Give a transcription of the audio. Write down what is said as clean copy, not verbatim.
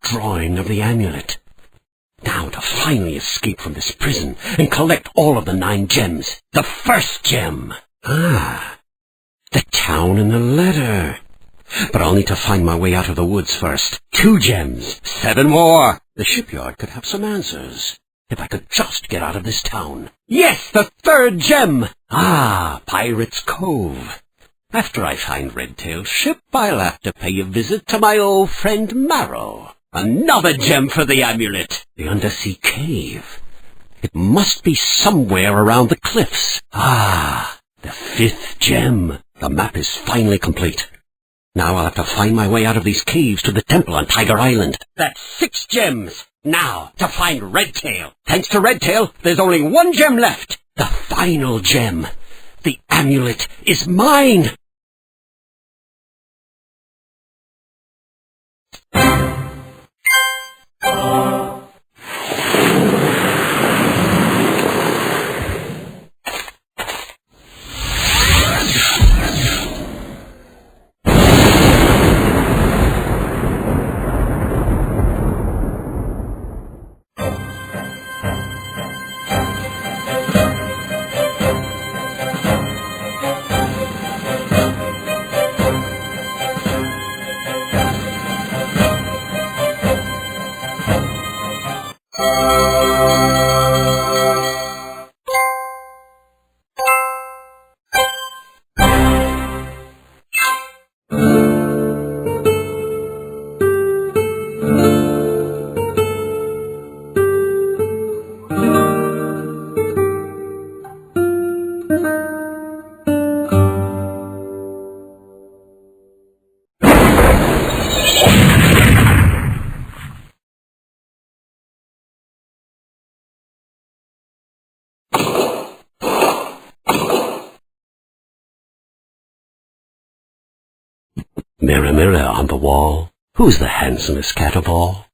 drawing of the amulet. Now to finally escape from this prison and collect all of the 9 gems. The first gem! The town and the letter. But I'll need to find my way out of the woods first. 2 gems. 7 more. The shipyard could have some answers. If I could just get out of this town. Yes, the 3rd gem! Pirate's Cove. After I find Redtail's ship, I'll have to pay a visit to my old friend Marrow. Another gem for the amulet. The undersea cave. It must be somewhere around the cliffs. The 5th gem. The map is finally complete. Now I'll have to find my way out of these caves to the temple on Tiger Island. That's 6 gems. Now, to find Redtail. Thanks to Redtail, there's only 1 gem left. The final gem. The amulet is mine. Mirror, mirror on the wall, who's the handsomest cat of all?